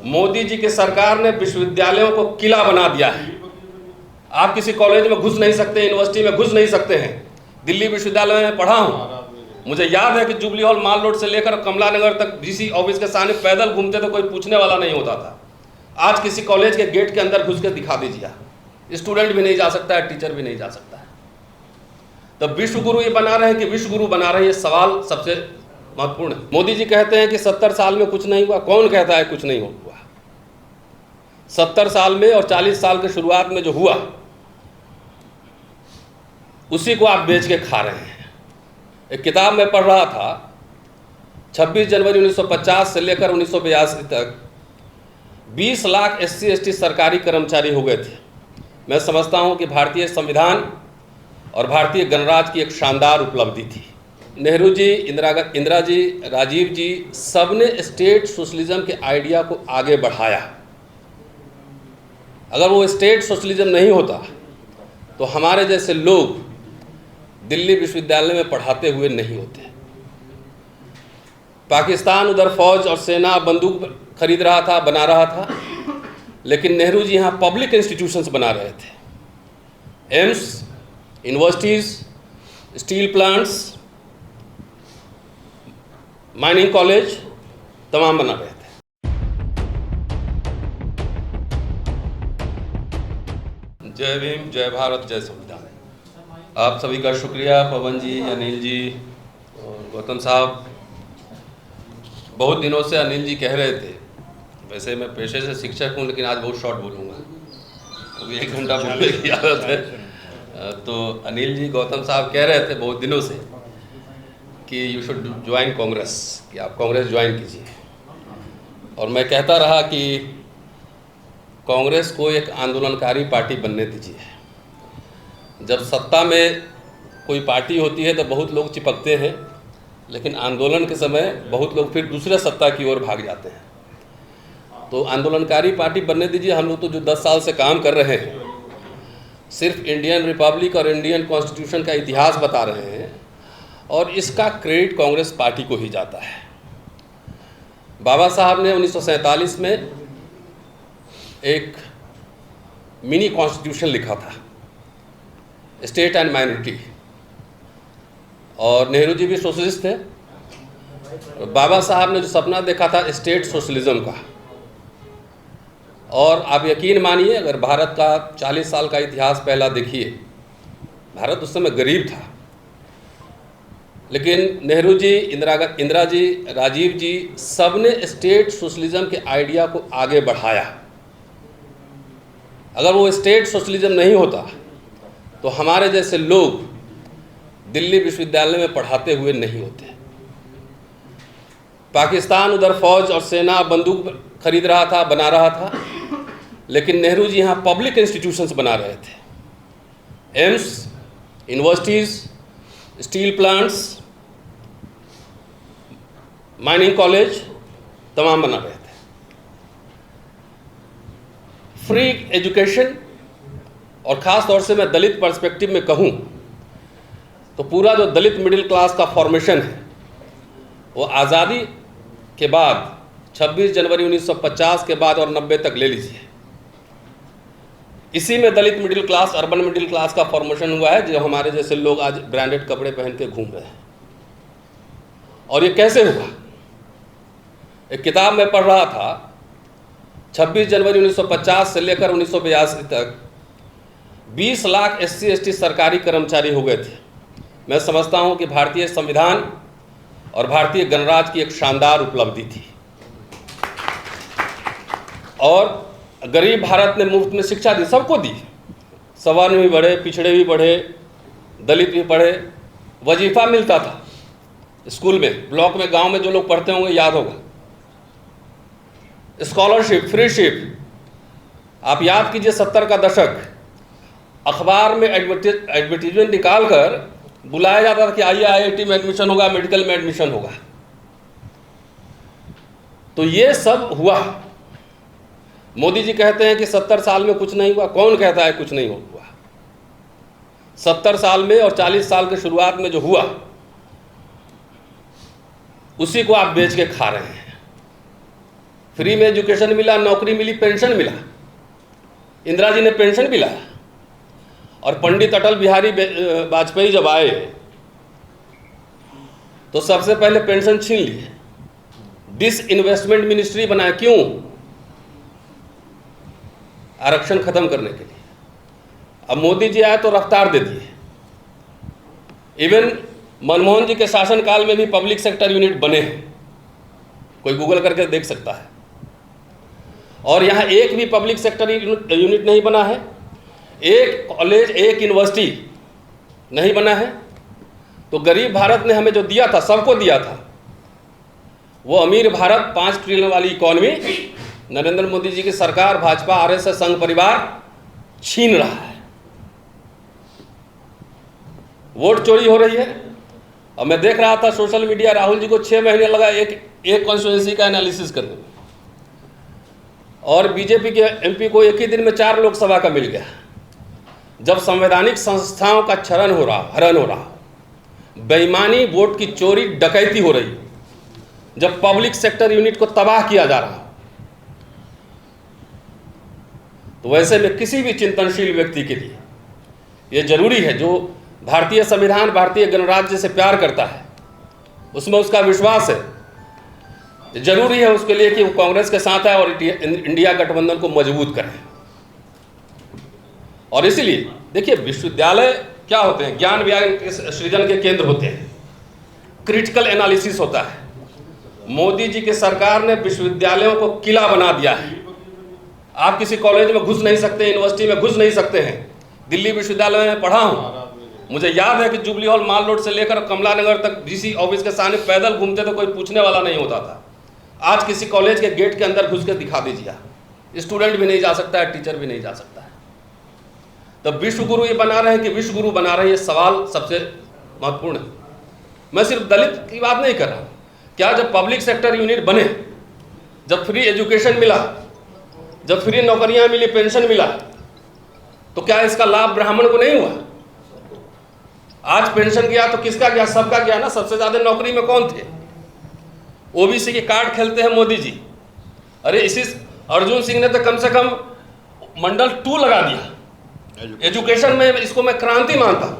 मोदी जी की सरकार ने विश्वविद्यालयों को किला बना दिया है। आप किसी कॉलेज में घुस नहीं सकते, यूनिवर्सिटी में घुस नहीं सकते हैं। दिल्ली विश्वविद्यालय में पढ़ा हूँ, मुझे याद है कि जुबली हॉल माल रोड से लेकर कमला नगर तक डीसी ऑफिस के सामने पैदल घूमते थे, कोई पूछने वाला नहीं होता था। आज किसी कॉलेज के गेट के अंदर घुस के दिखा दीजिए, स्टूडेंट भी नहीं जा सकता है, टीचर भी नहीं जा सकता है। तो विश्व गुरु ये बना रहे हैं कि विश्व गुरु बना रहे हैं, ये सवाल सबसे महत्वपूर्ण है। मोदी जी कहते हैं कि 70 साल में कुछ नहीं हुआ। कौन कहता है कुछ नहीं हुआ? 70 साल में और 40 साल के शुरुआत में जो हुआ उसी को आप बेच के खा रहे हैं। एक किताब में पढ़ रहा था, 26 जनवरी 1950 से लेकर 1982 तक 20 लाख SC ST सरकारी कर्मचारी हो गए थे। मैं समझता हूं कि भारतीय संविधान और भारतीय गणराज्य की एक शानदार उपलब्धि थी। नेहरू जी, इंदिरा जी, राजीव जी, सबने स्टेट सोशलिज्म के आइडिया को आगे बढ़ाया। अगर वो स्टेट सोशलिज्म नहीं होता तो हमारे जैसे लोग दिल्ली विश्वविद्यालय में पढ़ाते हुए नहीं होते। पाकिस्तान उधर फौज और सेना बंदूक खरीद रहा था, बना रहा था, लेकिन नेहरू जी यहाँ पब्लिक इंस्टीट्यूशंस बना रहे थे। AIIMS, universities, steel plants, mining college तमाम बना रहे थे। जय भीम, जय भारत, जय संविधान। आप सभी का शुक्रिया, पवन जी, अनिल जी और गौतम साहब। बहुत दिनों से अनिल जी कह रहे थे, वैसे मैं पेशे से शिक्षक हूँ लेकिन आज बहुत शॉर्ट बोलूँगा, अभी 1 घंटा बोलने की आदत है। तो अनिल जी, गौतम साहब कह रहे थे बहुत दिनों से कि यू शुड ज्वाइन कांग्रेस, कि आप कांग्रेस ज्वाइन कीजिए। और मैं कहता रहा कि कांग्रेस को एक आंदोलनकारी पार्टी बनने दीजिए। जब सत्ता में कोई पार्टी होती है तो बहुत लोग चिपकते हैं, लेकिन आंदोलन के समय बहुत लोग फिर दूसरे सत्ता की ओर भाग जाते हैं। तो आंदोलनकारी पार्टी बनने दीजिए। हम लोग तो जो 10 साल से काम कर रहे हैं, सिर्फ इंडियन रिपब्लिक और इंडियन कॉन्स्टिट्यूशन का इतिहास बता रहे हैं, और इसका क्रेडिट कांग्रेस पार्टी को ही जाता है। बाबा साहब ने 1947 में एक मिनी कॉन्स्टिट्यूशन लिखा था, स्टेट एंड माइनॉरिटी, और नेहरू जी भी सोशलिस्ट थे। बाबा साहब ने जो सपना देखा था स्टेट सोशलिज्म का, और आप यकीन मानिए, अगर भारत का 40 साल का इतिहास पहला देखिए, भारत उस समय गरीब था, लेकिन नेहरू जी, इंदिरा जी, राजीव जी, सबने स्टेट सोशलिज्म के आइडिया को आगे बढ़ाया। अगर वो स्टेट सोशलिज्म नहीं होता तो हमारे जैसे लोग दिल्ली विश्वविद्यालय में पढ़ाते हुए नहीं होते। पाकिस्तान उधर फौज और सेना बंदूक खरीद रहा था, बना रहा था, लेकिन नेहरू जी यहाँ पब्लिक इंस्टीट्यूशंस बना रहे थे। AIIMS, universities, steel plants, mining college तमाम बना रहे थे। फ्री एजुकेशन, और ख़ास तौर से मैं दलित पर्सपेक्टिव में कहूँ तो पूरा जो दलित मिडिल क्लास का फॉर्मेशन है वो आज़ादी के बाद 26 जनवरी 1950 के बाद और 90 तक ले लीजिए, इसी में Dalit middle class, urban middle class का फॉर्मेशन हुआ है, जो हमारे जैसे लोग आज ब्रांडेड कपड़े पहन के घूम रहे हैं। और ये कैसे हुआ? एक किताब में पढ़ रहा था, 26 जनवरी 1950 से लेकर 1982 तक 20 लाख SC ST सरकारी कर्मचारी हो गए थे। मैं समझता हूं कि भारतीय संविधान और भारतीय गणराज्य की एक शानदार उपलब्धि थी। और गरीब भारत ने मुफ्त में शिक्षा दी, सबको दी। सवर्ण भी बढ़े, पिछड़े भी बढ़े, दलित भी पढ़े, वजीफा मिलता था स्कूल में, ब्लॉक में, गांव में जो लोग पढ़ते होंगे याद होगा। स्कॉलरशिप, फ्रीशिप, आप याद कीजिए 70 का दशक, अखबार में एडवर्टीजमेंट निकाल कर बुलाया जाता था कि आइए IIT में एडमिशन होगा, मेडिकल में एडमिशन होगा। तो ये सब हुआ। मोदी जी कहते हैं कि 70 साल में कुछ नहीं हुआ। कौन कहता है कुछ नहीं हुआ? 70 साल में और 40 साल के शुरुआत में जो हुआ उसी को आप बेच के खा रहे हैं। फ्री में एजुकेशन मिला, नौकरी मिली, पेंशन मिला। इंदिरा जी ने पेंशन भी लाया। और पंडित अटल बिहारी वाजपेयी जब आए तो सबसे पहले पेंशन छीन ली, डिसइन्वेस्टमेंट मिनिस्ट्री बनाया। क्यों? आरक्षण खत्म करने के लिए। अब मोदी जी आए तो रफ्तार दे दिए। इवन मनमोहन जी के शासनकाल में भी पब्लिक सेक्टर यूनिट बने हैं, कोई गूगल करके देख सकता है। और यहाँ एक भी पब्लिक सेक्टर यूनिट नहीं बना है, एक कॉलेज, एक यूनिवर्सिटी नहीं बना है। तो गरीब भारत ने हमें जो दिया था, सबको दिया था, वो अमीर भारत 5 ट्रिलियन वाली इकॉनमी नरेंद्र मोदी जी की सरकार, भाजपा, आरएसएस, संघ परिवार छीन रहा है। वोट चोरी हो रही है। और मैं देख रहा था सोशल मीडिया, राहुल जी को 6 महीने लगा एक कॉन्स्टिट्यूएंसी का एनालिसिस करने में, और बीजेपी के एमपी को एक ही दिन में 4 लोकसभा का मिल गया। जब संवैधानिक संस्थाओं का हरण हो रहा, बेईमानी, वोट की चोरी, डकैती हो रही, जब पब्लिक सेक्टर यूनिट को तबाह किया जा रहा, तो वैसे में किसी भी चिंतनशील व्यक्ति के लिए यह जरूरी है, जो भारतीय संविधान, भारतीय गणराज्य से प्यार करता है, उसमें उसका विश्वास है, जरूरी है उसके लिए कि वो कांग्रेस के साथ है और इंडिया गठबंधन को मजबूत करे। और इसलिए देखिए, विश्वविद्यालय क्या होते हैं? ज्ञान विज्ञान के सृजन के केंद्र होते हैं, क्रिटिकल एनालिसिस होता है। मोदी जी की सरकार ने विश्वविद्यालयों को किला बना दिया है। आप किसी कॉलेज में घुस नहीं सकते, यूनिवर्सिटी में घुस नहीं सकते हैं। दिल्ली विश्वविद्यालय में पढ़ा हूँ, मुझे याद है कि जुबली हॉल, माल रोड से लेकर कमला नगर तक डीसी ऑफिस के सामने पैदल घूमते तो कोई पूछने वाला नहीं होता था। आज किसी कॉलेज के गेट के अंदर घुस के दिखा दीजिए, स्टूडेंट भी नहीं जा सकता है, टीचर भी नहीं जा सकता है। तो विश्व गुरु ये बना रहे हैं कि विश्व गुरु बना रहे हैं, ये सवाल सबसे महत्वपूर्ण है। मैं सिर्फ दलित की बात नहीं कर रहा हूँ। क्या जब पब्लिक सेक्टर यूनिट बने, जब फ्री एजुकेशन मिला, जब फ्री नौकरियां मिली, पेंशन मिला, तो क्या इसका लाभ ब्राह्मण को नहीं हुआ? आज पेंशन गया तो किसका गया? सबका गया ना। सबसे ज्यादा नौकरी में कौन थे? ओबीसी के कार्ड खेलते हैं मोदी जी। अरे इसी अर्जुन सिंह ने तो कम से कम मंडल 2 लगा दिया एजुकेशन में। इसको मैं क्रांति मानता हूं।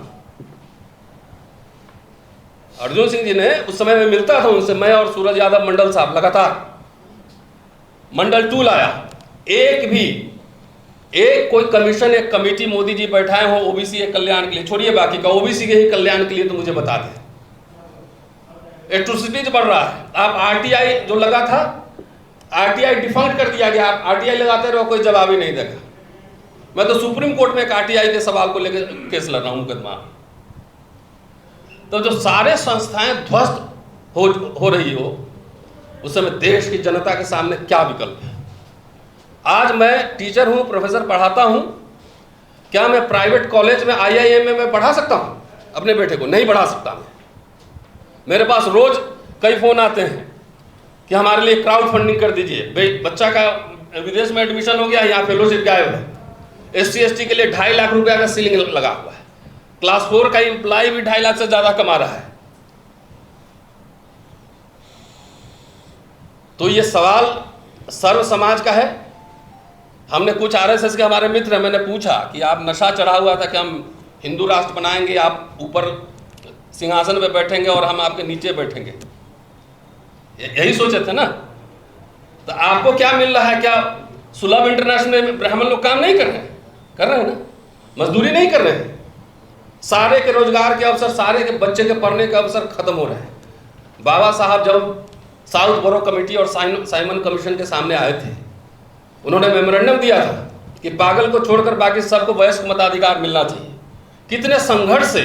अर्जुन सिंह जी ने, उस समय में मिलता था उनसे, मैं और सूरज यादव मंडल साहब लगातार मंडल 2 लाया। एक कोई कमीशन, एक कमेटी मोदी जी बैठाए हो ओबीसी के कल्याण के लिए, छोड़िए बाकी का, ओबीसी के ही कल्याण के लिए, तो मुझे बता दें। एट्रोसिटीज बढ़ रहा है। आप आरटीआई जो लगा था, आरटीआई डिफंक्ट कर दिया गया। आप आरटीआई लगाते रहो, कोई जवाब ही नहीं देगा। मैं तो सुप्रीम कोर्ट में एक आरटीआई के सवाल को लेकर केस लड़ रहा हूं, मुकदमा। तो जो सारे संस्थाएं ध्वस्त हो रही हो, उस समय देश की जनता के सामने क्या विकल्प है? आज मैं टीचर हूं, प्रोफेसर पढ़ाता हूं। क्या मैं प्राइवेट कॉलेज में, आईआईएम में पढ़ा सकता हूं अपने बेटे को? नहीं पढ़ा सकता मैं। मेरे पास रोज कई फोन आते हैं कि हमारे लिए क्राउड फंडिंग कर दीजिए, बच्चा का विदेश में एडमिशन हो गया, यहाँ फेलोशिप गायब है। SC/ST के लिए 2.5 लाख रुपया का सीलिंग लगा हुआ है। क्लास 4 का एम्प्लॉय भी 2.5 लाख से ज्यादा कमा रहा है। तो ये सवाल सर्व समाज का है। हमने कुछ आरएसएस के हमारे मित्र हैं, मैंने पूछा कि आप नशा चढ़ा हुआ था कि हम हिंदू राष्ट्र बनाएंगे, आप ऊपर सिंहासन पे बैठेंगे और हम आपके नीचे बैठेंगे, यही सोचे थे ना? तो आपको क्या मिल रहा है? क्या सुलभ इंटरनेशनल में ब्राह्मण लोग काम नहीं कर रहे हैं? कर रहे हैं ना, मजदूरी नहीं कर रहे हैं। सारे के रोजगार के अवसर, सारे के बच्चे के पढ़ने के अवसर खत्म हो रहे हैं। बाबा साहब जब साउथ बोरो कमेटी और साइमन कमीशन के सामने आए थे, उन्होंने मेमोरेंडम दिया था कि पागल को छोड़कर बाकी सबको वयस्क मताधिकार मिलना चाहिए। कितने संघर्ष से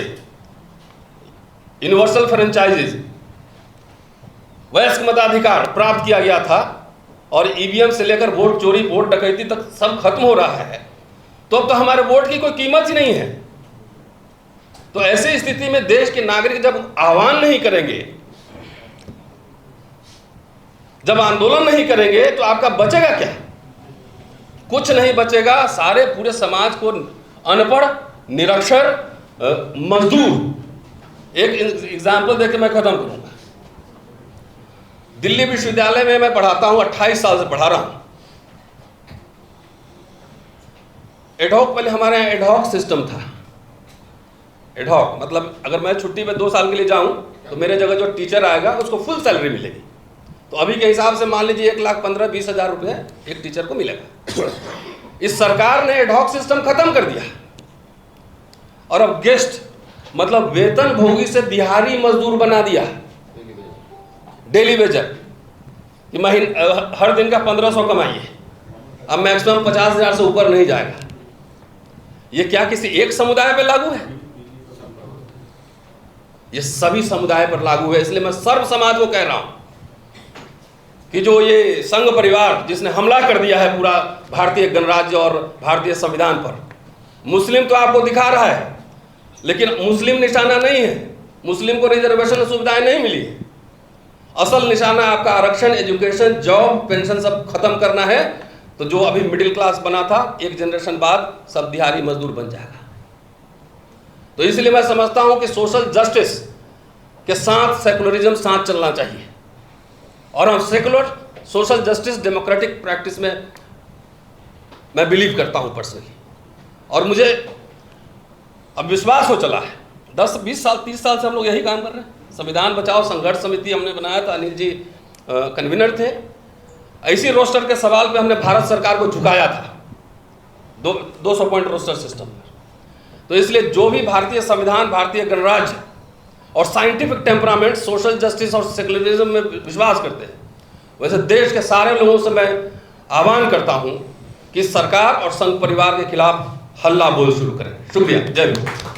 यूनिवर्सल फ्रेंचाइजीज, वयस्क मताधिकार प्राप्त किया गया था, और ईवीएम से लेकर वोट चोरी, वोट डकैती तक सब खत्म हो रहा है। तो अब तो हमारे वोट की कोई कीमत ही नहीं है। तो ऐसी स्थिति में देश के नागरिक जब आह्वान नहीं करेंगे, जब आंदोलन नहीं करेंगे, तो आपका बचेगा क्या? कुछ नहीं बचेगा। सारे पूरे समाज को अनपढ़, निरक्षर, मजदूर। एक एग्जाम्पल देकर मैं खत्म करूंगा। दिल्ली विश्वविद्यालय में मैं पढ़ाता हूँ, 28 साल से पढ़ा रहा हूँ। एडहॉक, पहले हमारे यहाँ एडहॉक सिस्टम था। एडहॉक मतलब अगर मैं छुट्टी पे 2 साल के लिए जाऊँ तो मेरे जगह जो टीचर आएगा उसको फुल सैलरी मिलेगी। तो अभी के हिसाब से मान लीजिए 1,15,20 हज़ार रुपये एक टीचर को मिलेगा। इस सरकार ने एडहॉक सिस्टम खत्म कर दिया और अब गेस्ट मतलब वेतन भोगी से दिहाड़ी मजदूर बना दिया, डेली वेजर कि हर दिन का 1500 कमाइए। अब मैक्सिमम 50,000 से ऊपर नहीं जाएगा। ये क्या किसी एक समुदाय पर लागू है? ये सभी समुदाय पर लागू है। इसलिए मैं सर्व समाज को कह रहा हूं कि जो ये संघ परिवार जिसने हमला कर दिया है पूरा भारतीय गणराज्य और भारतीय संविधान पर, मुस्लिम तो आपको दिखा रहा है लेकिन मुस्लिम निशाना नहीं है। मुस्लिम को रिजर्वेशन सुविधाएं नहीं मिली है। असल निशाना आपका आरक्षण, एजुकेशन, जॉब, पेंशन सब खत्म करना है। तो जो अभी मिडिल क्लास बना था, एक जनरेशन बाद सब दिहाड़ी मजदूर बन जाएगा। तो इसलिए मैं समझता हूं कि सोशल जस्टिस के साथ सेकुलरिज्म साथ चलना चाहिए और हम secular social justice democratic practice में मैं बिलीव करता हूं पर्सनली। और मुझे अब विश्वास हो चला है, 10, 20 साल, 30 साल से हम लोग यही काम कर रहे हैं। संविधान बचाओ संघर्ष समिति हमने बनाया था, अनिल जी कन्वीनर थे। ऐसी रोस्टर के सवाल पे हमने भारत सरकार को झुकाया था 200 पॉइंट रोस्टर सिस्टम पर। तो इसलिए जो भी भारतीय संविधान, भारतीय गणराज्य और साइंटिफिक टेम्परामेंट, सोशल जस्टिस और सेकुलरिज्म में विश्वास करते हैं, वैसे देश के सारे लोगों से मैं आह्वान करता हूं कि सरकार और संघ परिवार के खिलाफ हल्ला बोल शुरू करें। शुक्रिया। जय हिंद।